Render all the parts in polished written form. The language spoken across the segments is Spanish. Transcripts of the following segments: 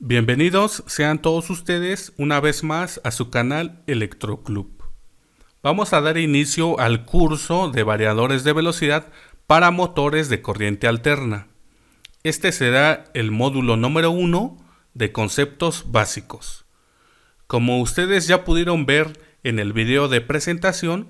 Bienvenidos sean todos ustedes una vez más a su canal Electroclub. Vamos a dar inicio al curso de variadores de velocidad para motores de corriente alterna. Este será el módulo número 1 de conceptos básicos. Como ustedes ya pudieron ver en el video de presentación,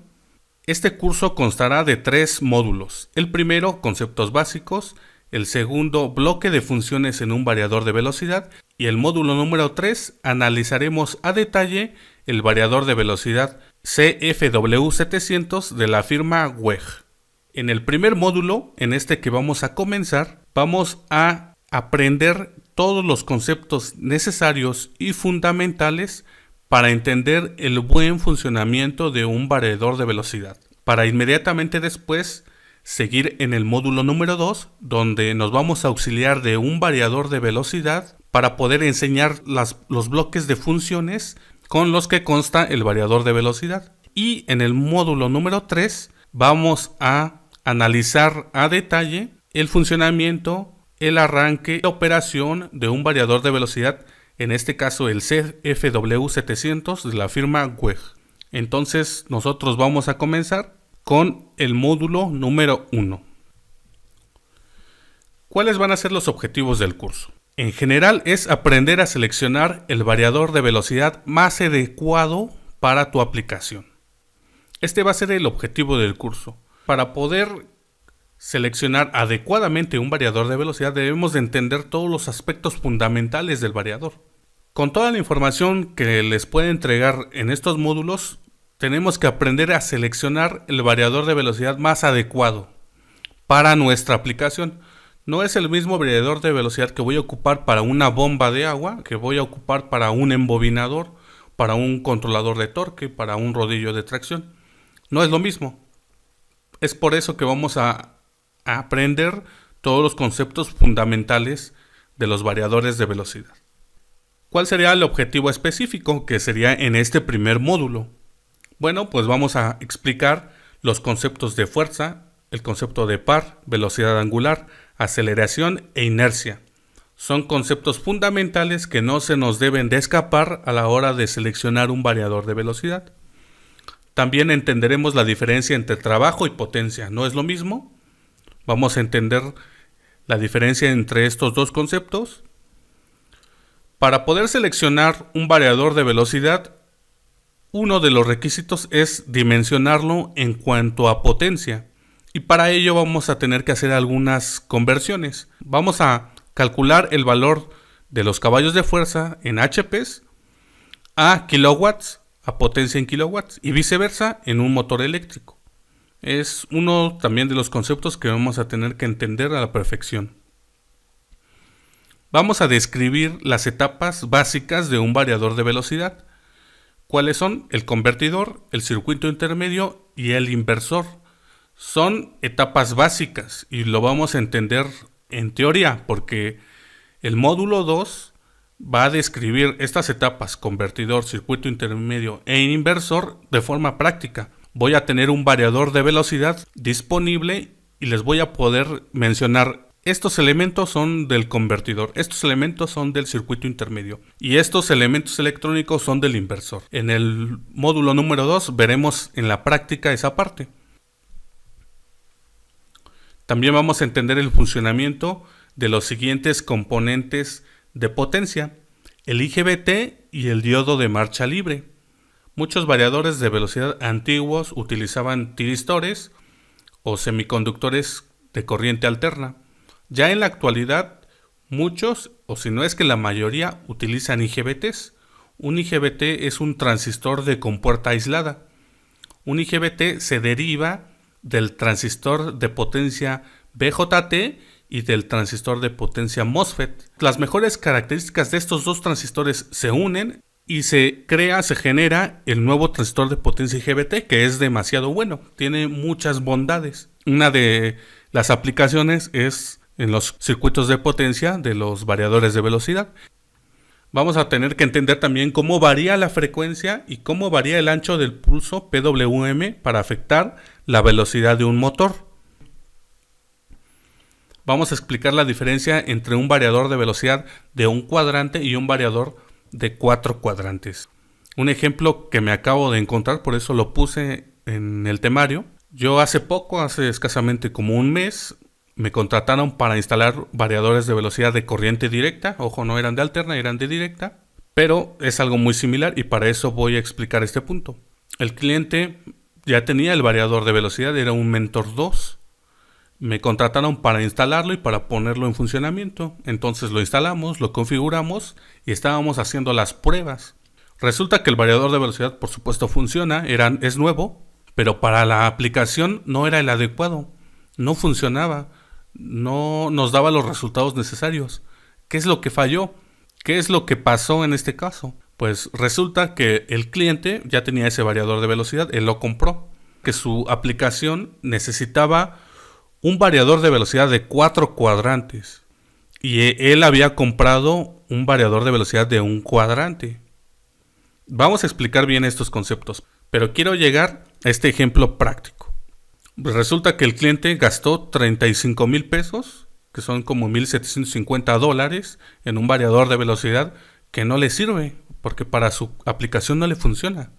este curso constará de 3 módulos. El primero, conceptos básicos; el segundo, bloque de funciones en un variador de velocidad; y el módulo número 3, analizaremos a detalle el variador de velocidad CFW700 de la firma WEG. En el primer módulo, en este que vamos a comenzar, vamos a aprender todos los conceptos necesarios y fundamentales para entender el buen funcionamiento de un variador de velocidad, para inmediatamente después seguir en el módulo número 2, donde nos vamos a auxiliar de un variador de velocidad para poder enseñar los bloques de funciones con los que consta el variador de velocidad. Y en el módulo número 3 vamos a analizar a detalle el funcionamiento, el arranque y operación de un variador de velocidad, en este caso el CFW700 de la firma WEG. Entonces nosotros vamos a comenzar con el módulo número 1. ¿Cuáles van a ser los objetivos del curso? En general es aprender a seleccionar el variador de velocidad más adecuado para tu aplicación. Este va a ser el objetivo del curso. Para poder seleccionar adecuadamente un variador de velocidad debemos de entender todos los aspectos fundamentales del variador. Con toda la información que les puede entregar en estos módulos, tenemos que aprender a seleccionar el variador de velocidad más adecuado para nuestra aplicación. No es el mismo variador de velocidad que voy a ocupar para una bomba de agua, que voy a ocupar para un embobinador, para un controlador de torque, para un rodillo de tracción. No es lo mismo. Es por eso que vamos a aprender todos los conceptos fundamentales de los variadores de velocidad. ¿Cuál sería el objetivo específico que sería en este primer módulo? Bueno, pues vamos a explicar los conceptos de fuerza, el concepto de par, velocidad angular, aceleración e inercia. Son conceptos fundamentales que no se nos deben de escapar a la hora de seleccionar un variador de velocidad. También entenderemos la diferencia entre trabajo y potencia. ¿No es lo mismo? Vamos a entender la diferencia entre estos dos conceptos. Para poder seleccionar un variador de velocidad, uno de los requisitos es dimensionarlo en cuanto a potencia. Y para ello vamos a tener que hacer algunas conversiones. Vamos a calcular el valor de los caballos de fuerza en HPs a kilowatts, a potencia en kilowatts, y viceversa en un motor eléctrico. Es uno también de los conceptos que vamos a tener que entender a la perfección. Vamos a describir las etapas básicas de un variador de velocidad. ¿Cuáles son? El convertidor, el circuito intermedio y el inversor. Son etapas básicas y lo vamos a entender en teoría, porque el módulo 2 va a describir estas etapas, convertidor, circuito intermedio e inversor, de forma práctica. Voy a tener un variador de velocidad disponible y les voy a poder mencionar: estos elementos son del convertidor, estos elementos son del circuito intermedio y estos elementos electrónicos son del inversor. En el módulo número 2 veremos en la práctica esa parte. También vamos a entender el funcionamiento de los siguientes componentes de potencia: el IGBT y el diodo de marcha libre. Muchos variadores de velocidad antiguos utilizaban tiristores o semiconductores de corriente alterna. Ya en la actualidad, muchos, o si no es que la mayoría, utilizan IGBTs. Un IGBT es un transistor de compuerta aislada. Un IGBT se deriva del transistor de potencia BJT y del transistor de potencia MOSFET. Las mejores características de estos dos transistores se unen y se genera el nuevo transistor de potencia IGBT, que es demasiado bueno, tiene muchas bondades. Una de las aplicaciones es en los circuitos de potencia de los variadores de velocidad. Vamos a tener que entender también cómo varía la frecuencia y cómo varía el ancho del pulso PWM para afectar la velocidad de un motor. Vamos a explicar la diferencia entre un variador de velocidad de un cuadrante y un variador de 4 cuadrantes. Un ejemplo que me acabo de encontrar, por eso lo puse en el temario. Yo hace escasamente como un mes, me contrataron para instalar variadores de velocidad de corriente directa. Ojo, no eran de alterna, eran de directa. Pero es algo muy similar y para eso voy a explicar este punto. El cliente ya tenía el variador de velocidad, era un Mentor 2. Me contrataron para instalarlo y para ponerlo en funcionamiento. Entonces lo instalamos, lo configuramos y estábamos haciendo las pruebas. Resulta que el variador de velocidad, por supuesto, funciona, es nuevo, pero para la aplicación no era el adecuado. No funcionaba, no nos daba los resultados necesarios. ¿Qué es lo que falló? ¿Qué es lo que pasó en este caso? Pues resulta que el cliente ya tenía ese variador de velocidad, él lo compró, que su aplicación necesitaba un variador de velocidad de 4 cuadrantes y él había comprado un variador de velocidad de un cuadrante. Vamos a explicar bien estos conceptos, pero quiero llegar a este ejemplo práctico. Resulta que el cliente gastó 35,000 pesos, que son como $1,750 en un variador de velocidad que no le sirve, porque para su aplicación no le funciona.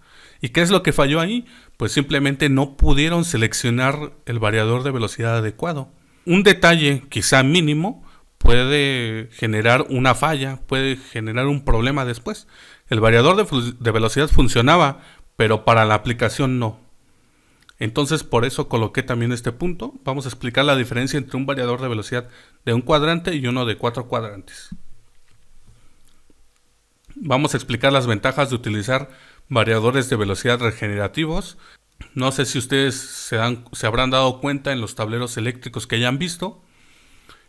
¿Y qué es lo que falló ahí? Pues simplemente no pudieron seleccionar el variador de velocidad adecuado. Un detalle quizá mínimo puede generar una falla, puede generar un problema después. El variador de velocidad funcionaba, pero para la aplicación no. Entonces por eso coloqué también este punto. Vamos a explicar la diferencia entre un variador de velocidad de un cuadrante y uno de 4 cuadrantes. Vamos a explicar las ventajas de utilizar variadores de velocidad regenerativos. No sé si ustedes se habrán dado cuenta en los tableros eléctricos que hayan visto.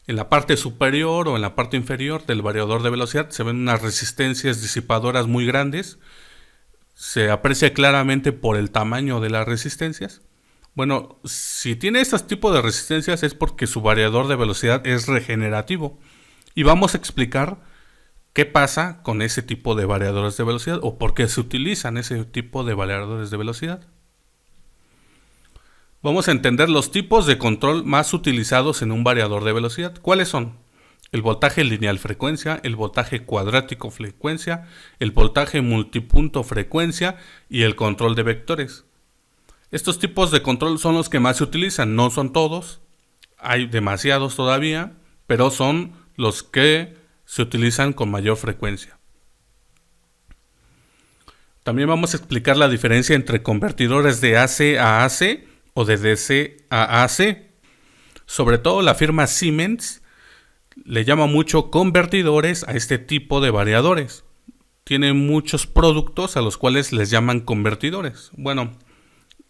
En la parte superior o en la parte inferior del variador de velocidad se ven unas resistencias disipadoras muy grandes. Se aprecia claramente por el tamaño de las resistencias. Bueno, si tiene este tipo de resistencias es porque su variador de velocidad es regenerativo. Y vamos a explicar qué pasa con ese tipo de variadores de velocidad o por qué se utilizan ese tipo de variadores de velocidad. Vamos a entender los tipos de control más utilizados en un variador de velocidad. ¿Cuáles son? El voltaje lineal frecuencia, el voltaje cuadrático frecuencia, el voltaje multipunto frecuencia y el control de vectores. Estos tipos de control son los que más se utilizan, no son todos, hay demasiados todavía, pero son los que se utilizan con mayor frecuencia. También vamos a explicar la diferencia entre convertidores de AC a AC o de DC a AC. Sobre todo la firma Siemens le llama mucho convertidores a este tipo de variadores. Tiene muchos productos a los cuales les llaman convertidores. Bueno,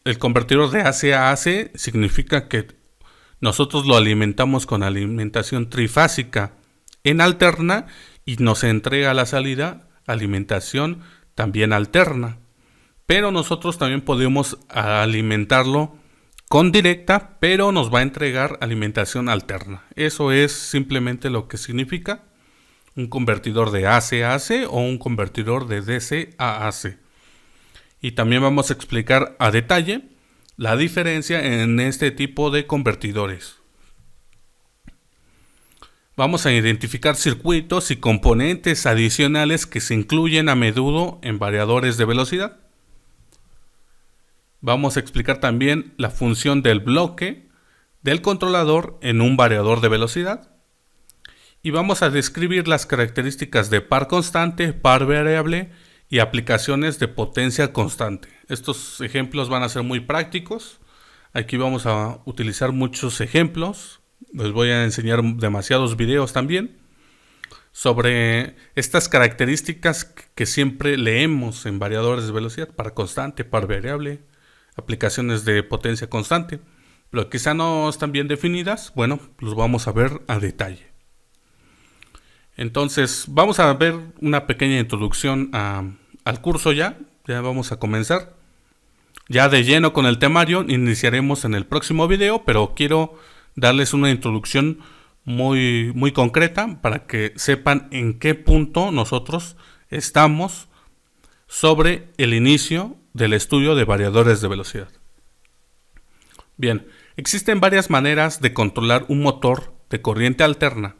el convertidor de AC a AC significa que nosotros lo alimentamos con alimentación trifásica en alterna y nos entrega a la salida alimentación también alterna. Pero nosotros también podemos alimentarlo con directa, pero nos va a entregar alimentación alterna. Eso es simplemente lo que significa un convertidor de AC a AC o un convertidor de DC a AC. Y también vamos a explicar a detalle la diferencia en este tipo de convertidores. Vamos a identificar circuitos y componentes adicionales que se incluyen a menudo en variadores de velocidad. Vamos a explicar también la función del bloque del controlador en un variador de velocidad. Y vamos a describir las características de par constante, par variable y aplicaciones de potencia constante. Estos ejemplos van a ser muy prácticos. Aquí vamos a utilizar muchos ejemplos. Les voy a enseñar demasiados videos también sobre estas características que siempre leemos en variadores de velocidad: par constante, par variable, aplicaciones de potencia constante, pero quizá no están bien definidas. Bueno, los vamos a ver a detalle. Entonces vamos a ver una pequeña introducción al curso. Ya vamos a comenzar ya de lleno con el temario. Iniciaremos en el próximo video, pero quiero darles una introducción muy concreta para que sepan en qué punto nosotros estamos sobre el inicio del estudio de variadores de velocidad. Bien, existen varias maneras de controlar un motor de corriente alterna.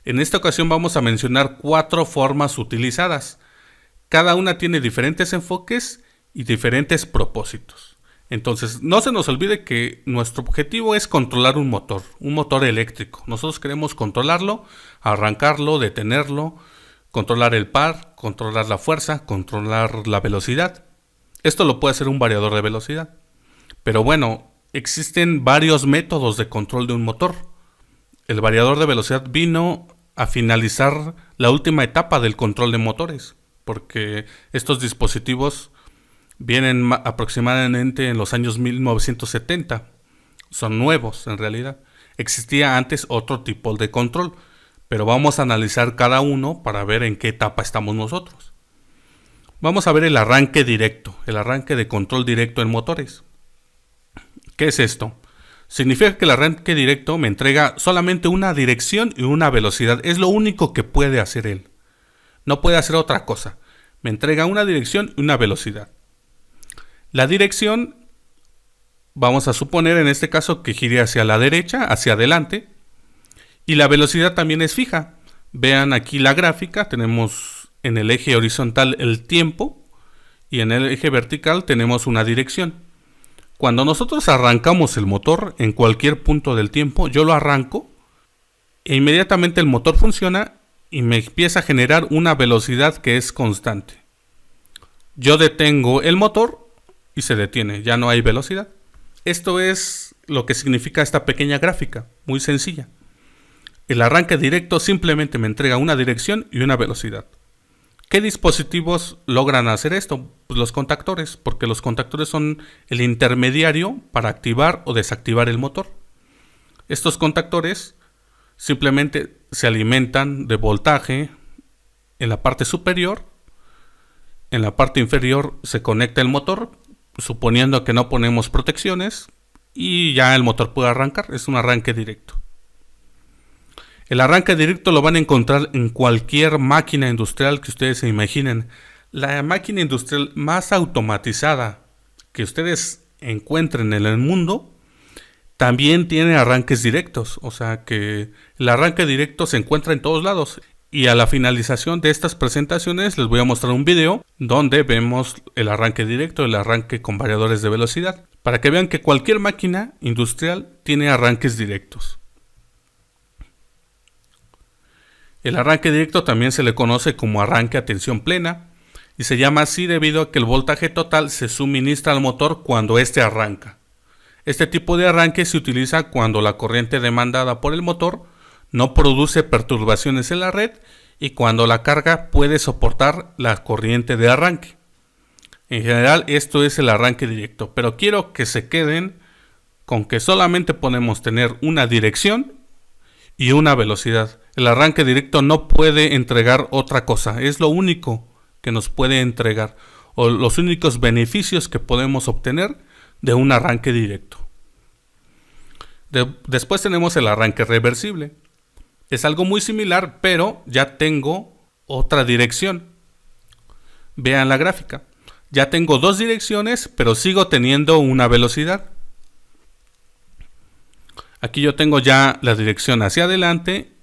En esta ocasión vamos a mencionar 4 formas utilizadas. Cada una tiene diferentes enfoques y diferentes propósitos. Entonces, no se nos olvide que nuestro objetivo es controlar un motor eléctrico. Nosotros queremos controlarlo, arrancarlo, detenerlo, controlar el par, controlar la fuerza, controlar la velocidad. Esto lo puede hacer un variador de velocidad. Pero bueno, existen varios métodos de control de un motor. El variador de velocidad vino a finalizar la última etapa del control de motores, porque estos dispositivos vienen aproximadamente en los años 1970. Son nuevos en realidad. Existía antes otro tipo de control, pero vamos a analizar cada uno para ver en qué etapa estamos nosotros. Vamos a ver el arranque directo, el arranque de control directo en motores. ¿Qué es esto? Significa que el arranque directo me entrega solamente una dirección y una velocidad. Es lo único que puede hacer él. No puede hacer otra cosa. Me entrega una dirección y una velocidad. La dirección, vamos a suponer en este caso que gire hacia la derecha, hacia adelante. Y la velocidad también es fija. Vean aquí la gráfica. Tenemos en el eje horizontal el tiempo y en el eje vertical tenemos una dirección. Cuando nosotros arrancamos el motor en cualquier punto del tiempo, yo lo arranco e inmediatamente el motor funciona y me empieza a generar una velocidad que es constante. Yo detengo el motor y se detiene, ya no hay velocidad. Esto es lo que significa esta pequeña gráfica, muy sencilla. El arranque directo simplemente me entrega una dirección y una velocidad. ¿Qué dispositivos logran hacer esto? Pues los contactores, porque los contactores son el intermediario para activar o desactivar el motor. Estos contactores simplemente se alimentan de voltaje en la parte superior. En la parte inferior se conecta el motor, suponiendo que no ponemos protecciones, y ya el motor puede arrancar. Es un arranque directo. El arranque directo lo van a encontrar en cualquier máquina industrial que ustedes se imaginen. La máquina industrial más automatizada que ustedes encuentren en el mundo también tiene arranques directos. O sea que el arranque directo se encuentra en todos lados. Y a la finalización de estas presentaciones les voy a mostrar un video donde vemos el arranque directo, el arranque con variadores de velocidad, para que vean que cualquier máquina industrial tiene arranques directos. El arranque directo también se le conoce como arranque a tensión plena y se llama así debido a que el voltaje total se suministra al motor cuando éste arranca. Este tipo de arranque se utiliza cuando la corriente demandada por el motor no produce perturbaciones en la red y cuando la carga puede soportar la corriente de arranque. En general esto es el arranque directo, pero quiero que se queden con que solamente podemos tener una dirección y una velocidad. El arranque directo no puede entregar otra cosa. Es lo único que nos puede entregar o los únicos beneficios que podemos obtener de un arranque directo. Después tenemos el arranque reversible. Es algo muy similar, pero ya tengo otra dirección. Vean la gráfica. Ya tengo dos direcciones, pero sigo teniendo una velocidad. Aquí yo tengo ya la dirección hacia adelante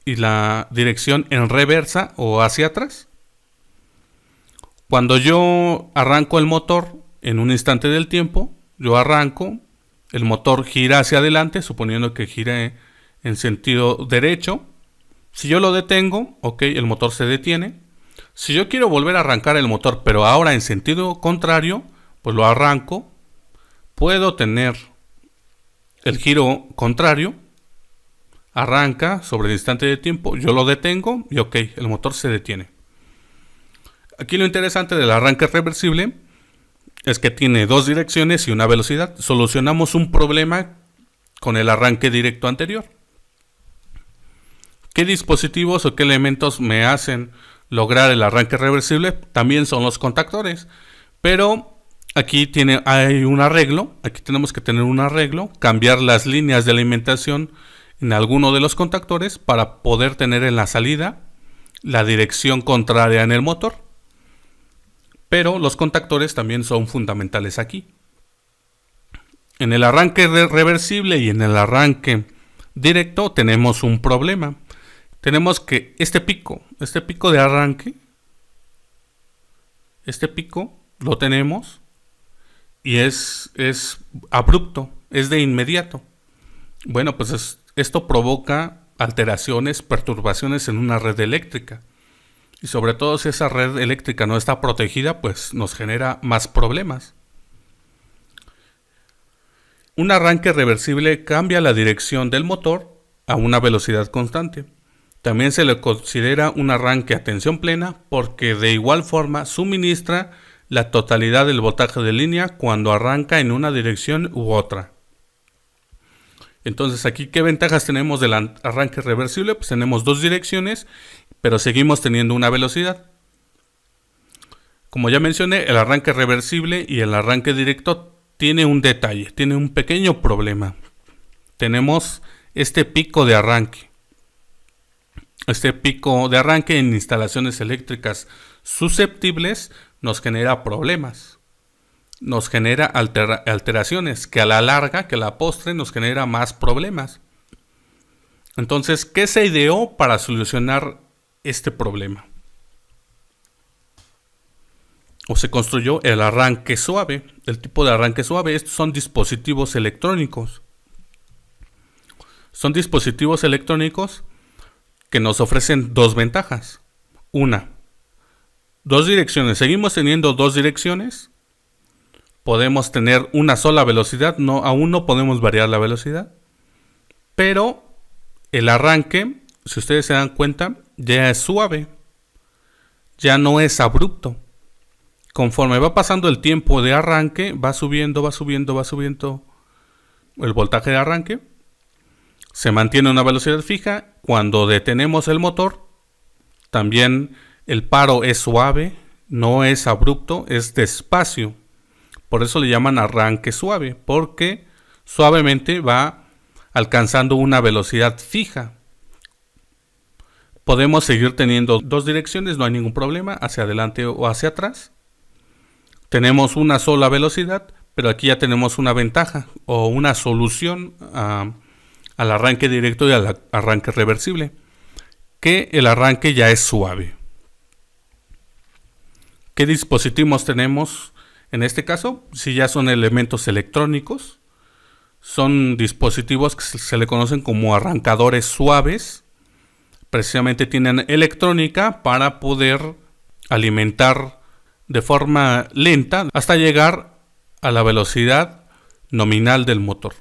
y la dirección en reversa o hacia atrás. Cuando yo arranco el motor en un instante del tiempo, yo arranco, el motor gira hacia adelante, suponiendo que gire en sentido derecho. Si yo lo detengo, ok, el motor se detiene. Si yo quiero volver a arrancar el motor, pero ahora en sentido contrario, pues lo arranco. Puedo tener el giro contrario, arranca sobre el instante de tiempo, yo lo detengo y ok, el motor se detiene. Aquí lo interesante del arranque reversible es que tiene dos direcciones y una velocidad. Solucionamos un problema con el arranque directo anterior. ¿Qué dispositivos o qué elementos me hacen lograr el arranque reversible? También son los contactores, pero aquí hay un arreglo. Aquí tenemos que tener un arreglo, cambiar las líneas de alimentación en alguno de los contactores para poder tener en la salida la dirección contraria en el motor. Pero los contactores también son fundamentales aquí. En el arranque reversible y en el arranque directo tenemos un problema. Tenemos que este pico de arranque, este pico lo tenemos y es abrupto, es de inmediato. Bueno, pues esto provoca alteraciones, perturbaciones en una red eléctrica. Y sobre todo si esa red eléctrica no está protegida, pues nos genera más problemas. Un arranque reversible cambia la dirección del motor a una velocidad constante. También se le considera un arranque a tensión plena porque de igual forma suministra la totalidad del voltaje de línea cuando arranca en una dirección u otra. Entonces aquí, ¿qué ventajas tenemos del arranque reversible? Pues tenemos dos direcciones, pero seguimos teniendo una velocidad. Como ya mencioné, el arranque reversible y el arranque directo tiene un detalle, tiene un pequeño problema. Tenemos este pico de arranque. Este pico de arranque en instalaciones eléctricas susceptibles nos genera problemas. Nos genera alteraciones que a la larga, que a la postre, nos genera más problemas. Entonces, ¿qué se ideó para solucionar este problema? O se construyó el arranque suave. El tipo de arranque suave, estos son dispositivos electrónicos. Son dispositivos electrónicos que nos ofrecen dos ventajas. Una, dos direcciones. Seguimos teniendo dos direcciones. Podemos tener una sola velocidad. Aún no podemos variar la velocidad. Pero el arranque, si ustedes se dan cuenta, ya es suave. Ya no es abrupto. Conforme va pasando el tiempo de arranque, va subiendo el voltaje de arranque. Se mantiene una velocidad fija. Cuando detenemos el motor, también el paro es suave, no es abrupto, es despacio. Por eso le llaman arranque suave, porque suavemente va alcanzando una velocidad fija. Podemos seguir teniendo dos direcciones, no hay ningún problema, hacia adelante o hacia atrás. Tenemos una sola velocidad, pero aquí ya tenemos una ventaja o una solución al arranque directo y al arranque reversible, que el arranque ya es suave. ¿Qué dispositivos tenemos en este caso? Si ya son elementos electrónicos, son dispositivos que se le conocen como arrancadores suaves. Precisamente tienen electrónica para poder alimentar de forma lenta hasta llegar a la velocidad nominal del motor.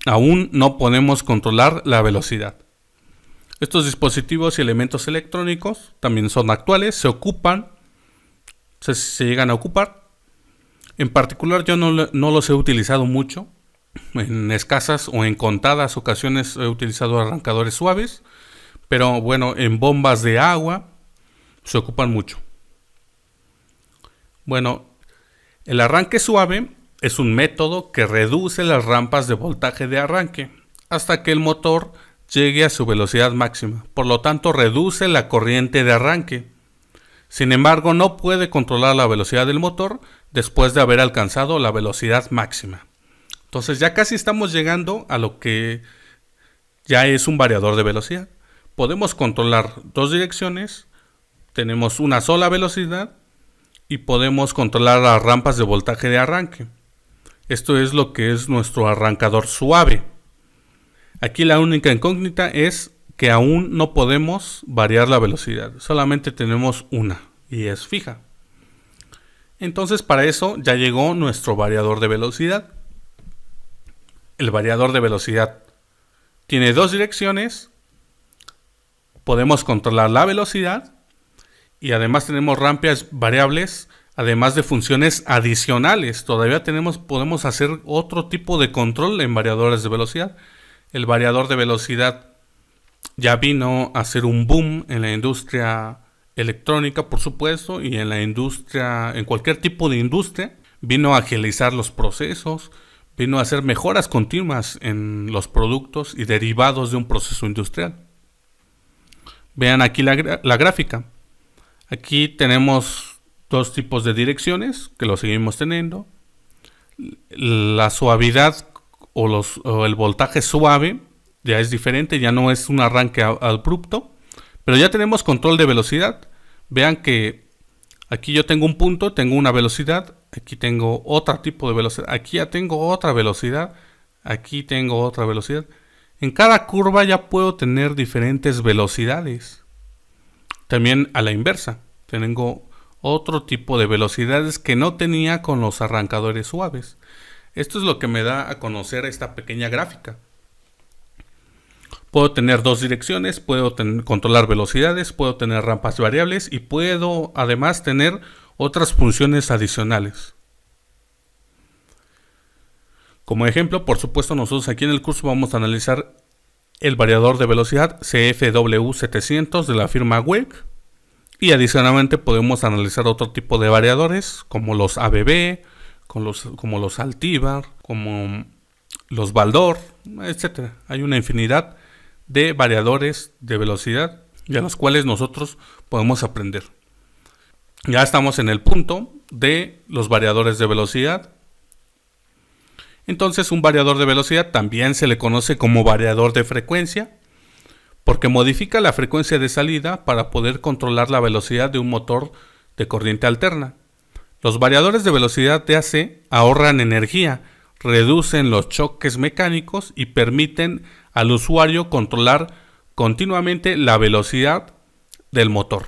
Aún no podemos controlar la velocidad. Estos dispositivos y elementos electrónicos también son actuales, se llegan a ocupar. En particular yo no los he utilizado mucho. En escasas o en contadas ocasiones he utilizado arrancadores suaves, pero bueno, en bombas de agua se ocupan mucho. Bueno, el arranque suave es un método que reduce las rampas de voltaje de arranque hasta que el motor llegue a su velocidad máxima. Por lo tanto, reduce la corriente de arranque. Sin embargo, no puede controlar la velocidad del motor después de haber alcanzado la velocidad máxima. Entonces ya casi estamos llegando a lo que ya es un variador de velocidad. Podemos controlar dos direcciones, tenemos una sola velocidad y podemos controlar las rampas de voltaje de arranque. Esto es lo que es nuestro arrancador suave. Aquí la única incógnita es que aún no podemos variar la velocidad. Solamente tenemos una y es fija. Entonces para eso ya llegó nuestro variador de velocidad. El variador de velocidad tiene dos direcciones. Podemos controlar la velocidad. Y además tenemos rampas variables, además de funciones adicionales. Todavía podemos hacer otro tipo de control en variadores de velocidad. El variador de velocidad ya vino a ser un boom en la industria electrónica, por supuesto, y en cualquier tipo de industria. Vino a agilizar los procesos, vino a hacer mejoras continuas en los productos y derivados de un proceso industrial. Vean aquí la gráfica. Aquí tenemos dos tipos de direcciones que lo seguimos teniendo. La suavidad o el voltaje suave ya es diferente, ya no es un arranque abrupto, pero ya tenemos control de velocidad. Vean que aquí yo tengo un punto, tengo una velocidad, aquí tengo otro tipo de velocidad, aquí ya tengo otra velocidad, aquí tengo otra velocidad. En cada curva ya puedo tener diferentes velocidades. También a la inversa, tengo otro tipo de velocidades que no tenía con los arrancadores suaves. Esto es lo que me da a conocer esta pequeña gráfica. Puedo tener dos direcciones, puedo controlar velocidades, puedo tener rampas variables y puedo además tener otras funciones adicionales. Como ejemplo, por supuesto, nosotros aquí en el curso vamos a analizar el variador de velocidad CFW700 de la firma WEG. Y adicionalmente podemos analizar otro tipo de variadores como los ABB, como los Altivar, como los Baldor, etc. Hay una infinidad de variadores de velocidad de los cuales nosotros podemos aprender. Ya estamos en el punto de los variadores de velocidad. Entonces, un variador de velocidad también se le conoce como variador de frecuencia, porque modifica la frecuencia de salida para poder controlar la velocidad de un motor de corriente alterna. Los variadores de velocidad DC ahorran energía, reducen los choques mecánicos y permiten al usuario controlar continuamente la velocidad del motor.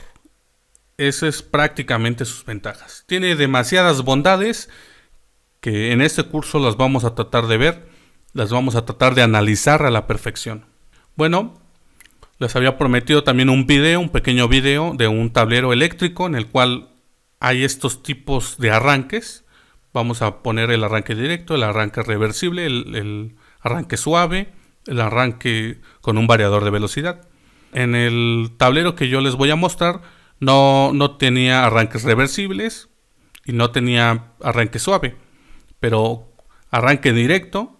Esas es prácticamente sus ventajas. Tiene demasiadas bondades que en este curso las vamos a tratar de ver, las vamos a tratar de analizar a la perfección. Bueno, les había prometido también un pequeño video de un tablero eléctrico en el cual hay estos tipos de arranques. Vamos a poner el arranque directo, el arranque reversible, el arranque suave, el arranque con un variador de velocidad. En el tablero que yo les voy a mostrar no tenía arranques reversibles y no tenía arranque suave, pero arranque directo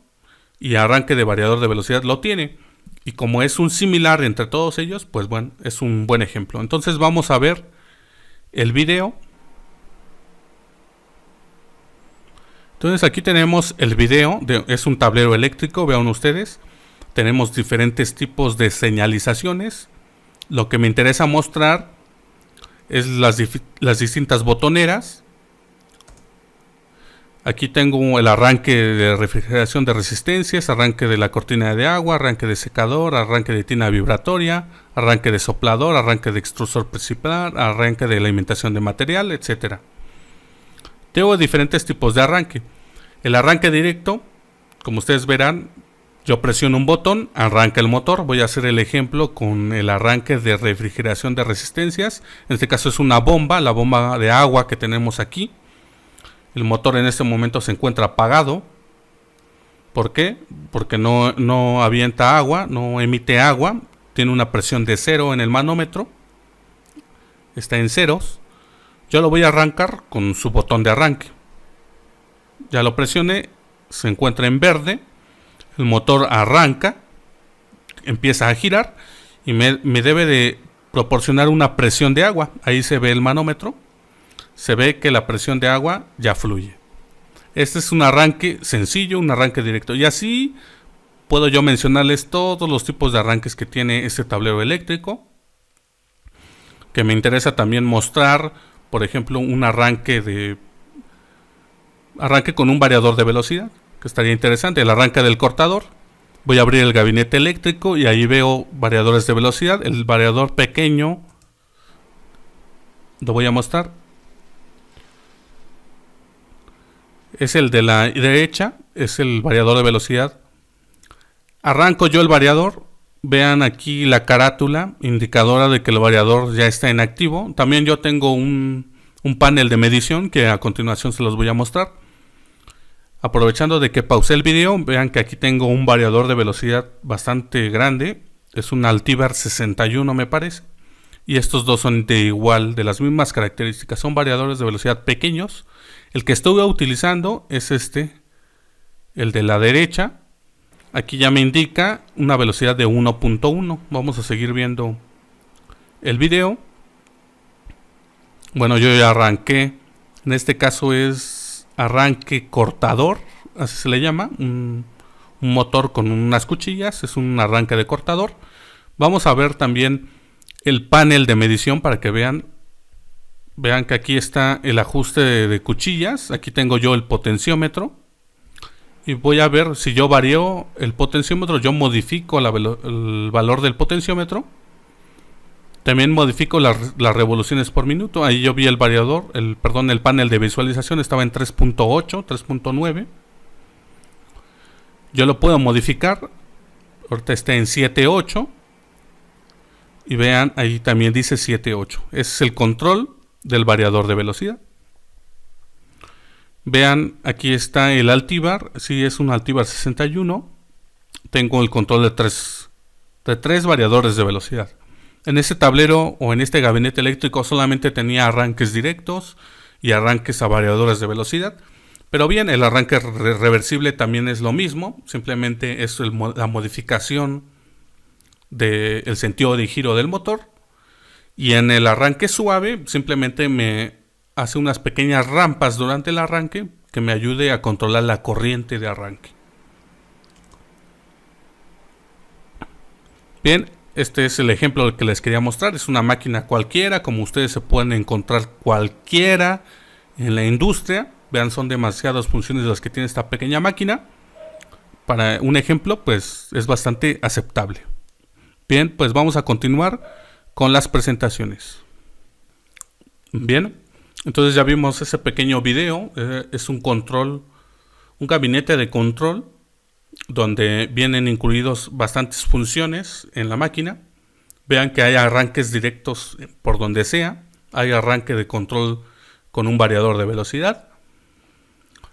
y arranque de variador de velocidad lo tiene. Y como es un similar entre todos ellos, pues bueno, es un buen ejemplo. Entonces vamos a ver el video. Entonces aquí tenemos el video, es un tablero eléctrico, vean ustedes. Tenemos diferentes tipos de señalizaciones. Lo que me interesa mostrar es las distintas botoneras. Aquí tengo el arranque de refrigeración de resistencias, arranque de la cortina de agua, arranque de secador, arranque de tina vibratoria, arranque de soplador, arranque de extrusor principal, arranque de alimentación de material, etc. Tengo diferentes tipos de arranque. El arranque directo, como ustedes verán, yo presiono un botón, arranca el motor. Voy a hacer el ejemplo con el arranque de refrigeración de resistencias. En este caso es una bomba, la bomba de agua que tenemos aquí. El motor en este momento se encuentra apagado. ¿Por qué? Porque no avienta agua, no emite agua. Tiene una presión de 0 en el manómetro. Está en ceros. Yo lo voy a arrancar con su botón de arranque. Ya lo presioné, se encuentra en verde. El motor arranca, empieza a girar y me debe de proporcionar una presión de agua. Ahí se ve el manómetro. Se ve que la presión de agua ya fluye. Este es un arranque sencillo, un arranque directo. Y así puedo yo mencionarles todos los tipos de arranques que tiene este tablero eléctrico. Que me interesa también mostrar, por ejemplo, un arranque con un variador de velocidad, que estaría interesante. El arranque del cortador. Voy a abrir el gabinete eléctrico y ahí veo variadores de velocidad. El variador pequeño lo voy a mostrar. Es el de la derecha, es el variador de velocidad. Arranco yo el variador. Vean aquí la carátula indicadora de que el variador ya está en activo. También yo tengo un panel de medición que a continuación se los voy a mostrar. Aprovechando de que pausé el video, vean que aquí tengo un variador de velocidad bastante grande. Es un Altivar 61 me parece. Y estos dos son de las mismas características. Son variadores de velocidad pequeños. El que estuve utilizando es el de la derecha. Aquí ya me indica una velocidad de 1.1. Vamos a seguir viendo el video. Bueno, yo ya arranqué. En este caso es arranque cortador, así se le llama. Un un motor con unas cuchillas, es un arranque de cortador. Vamos a ver también el panel de medición para que vean que aquí está el ajuste de cuchillas. Aquí tengo yo el potenciómetro y voy a ver si yo varío el potenciómetro. Yo modifico el valor del potenciómetro. También modifico las revoluciones por minuto. Ahí yo vi el variador, el panel de visualización estaba en 3.8, 3.9. Yo lo puedo modificar. Ahorita está en 7.8. Y vean, ahí también dice 7.8. Ese es el control del variador de velocidad. Vean, aquí está el altíbar. Sí, es un altíbar 61. Tengo el control de tres variadores de velocidad. En ese tablero o en este gabinete eléctrico solamente tenía arranques directos y arranques a variadores de velocidad. Pero bien, el arranque reversible también es lo mismo. Simplemente es la modificación del sentido de giro del motor. Y en el arranque suave simplemente me hace unas pequeñas rampas durante el arranque que me ayude a controlar la corriente de arranque. Bien, este es el ejemplo que les quería mostrar. Es una máquina cualquiera, como ustedes se pueden encontrar cualquiera en la industria. Vean, son demasiadas funciones las que tiene esta pequeña máquina. Para un ejemplo, pues es bastante aceptable. Bien, pues vamos a continuar con las presentaciones. Bien, entonces ya vimos ese pequeño video. Es un gabinete de control donde vienen incluidos bastantes funciones en la máquina. Vean que hay arranques directos por donde sea. Hay arranque de control con un variador de velocidad.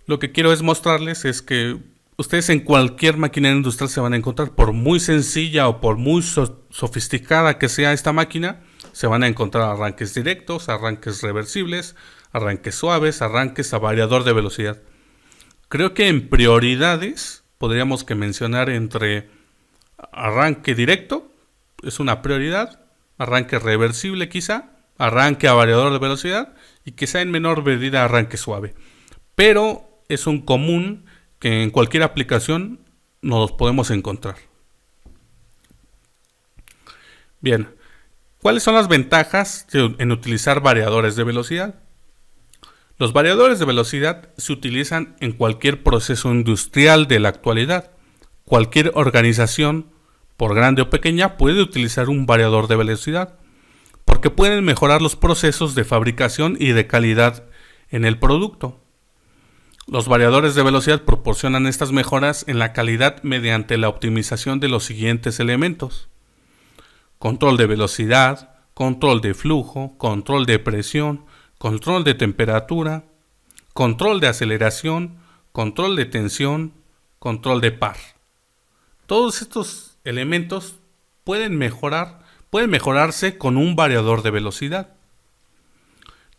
Lo que quiero es mostrarles es que ustedes en cualquier máquina industrial se van a encontrar, por muy sencilla o por muy sofisticada que sea esta máquina, se van a encontrar arranques directos, arranques reversibles, arranques suaves, arranques a variador de velocidad. Creo que en prioridades podríamos que mencionar entre arranque directo, es una prioridad, arranque reversible quizá, arranque a variador de velocidad y quizá en menor medida arranque suave. Pero es un común que en cualquier aplicación nos podemos encontrar. Bien, ¿cuáles son las ventajas en utilizar variadores de velocidad? Los variadores de velocidad se utilizan en cualquier proceso industrial de la actualidad. Cualquier organización, por grande o pequeña, puede utilizar un variador de velocidad, porque pueden mejorar los procesos de fabricación y de calidad en el producto. Los variadores de velocidad proporcionan estas mejoras en la calidad mediante la optimización de los siguientes elementos: control de velocidad, control de flujo, control de presión, control de temperatura, control de aceleración, control de tensión, control de par. Todos estos elementos pueden mejorarse con un variador de velocidad.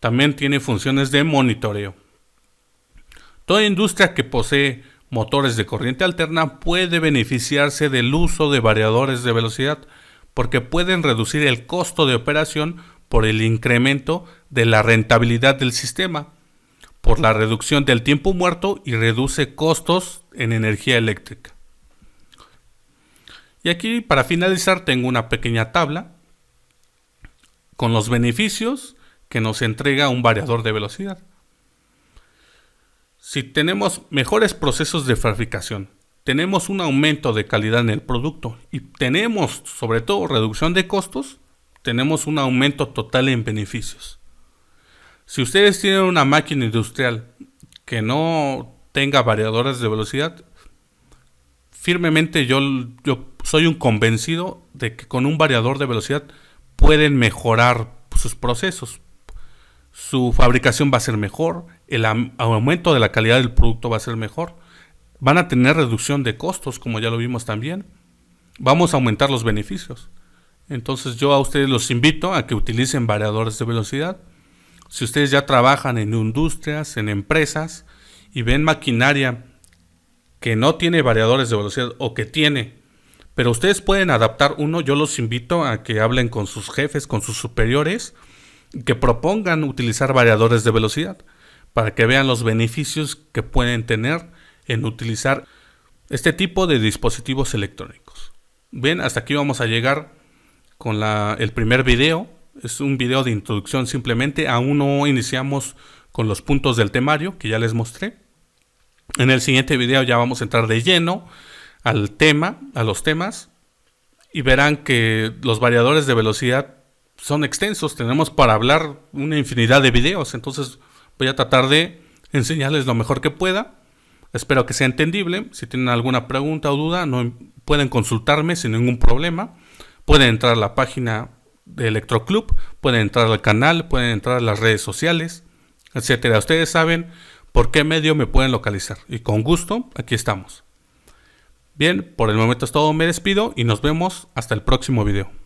También tiene funciones de monitoreo. Toda industria que posee motores de corriente alterna puede beneficiarse del uso de variadores de velocidad, porque pueden reducir el costo de operación por el incremento de la rentabilidad del sistema, por la reducción del tiempo muerto y reduce costos en energía eléctrica. Y aquí, para finalizar, tengo una pequeña tabla con los beneficios que nos entrega un variador de velocidad. Si tenemos mejores procesos de fabricación, tenemos un aumento de calidad en el producto y tenemos sobre todo reducción de costos, tenemos un aumento total en beneficios. Si ustedes tienen una máquina industrial que no tenga variadores de velocidad, firmemente yo soy un convencido de que con un variador de velocidad pueden mejorar sus procesos. Su fabricación va a ser mejor, el aumento de la calidad del producto va a ser mejor, van a tener reducción de costos, como ya lo vimos también, vamos a aumentar los beneficios. Entonces yo a ustedes los invito a que utilicen variadores de velocidad. Si ustedes ya trabajan en industrias, en empresas y ven maquinaria que no tiene variadores de velocidad o que tiene, pero ustedes pueden adaptar uno, yo los invito a que hablen con sus jefes, con sus superiores, que propongan utilizar variadores de velocidad para que vean los beneficios que pueden tener en utilizar este tipo de dispositivos electrónicos. Bien, hasta aquí vamos a llegar con el primer video. Es un video de introducción simplemente. Aún no iniciamos con los puntos del temario que ya les mostré. En el siguiente video ya vamos a entrar de lleno al tema, a los temas, y verán que los variadores de velocidad son extensos. Tenemos para hablar una infinidad de videos, entonces voy a tratar de enseñarles lo mejor que pueda. Espero que sea entendible. Si tienen alguna pregunta o duda, pueden consultarme sin ningún problema. Pueden entrar a la página de Electroclub, pueden entrar al canal, pueden entrar a las redes sociales, etcétera. Ustedes saben por qué medio me pueden localizar y con gusto aquí estamos. Bien, por el momento es todo, me despido y nos vemos hasta el próximo video.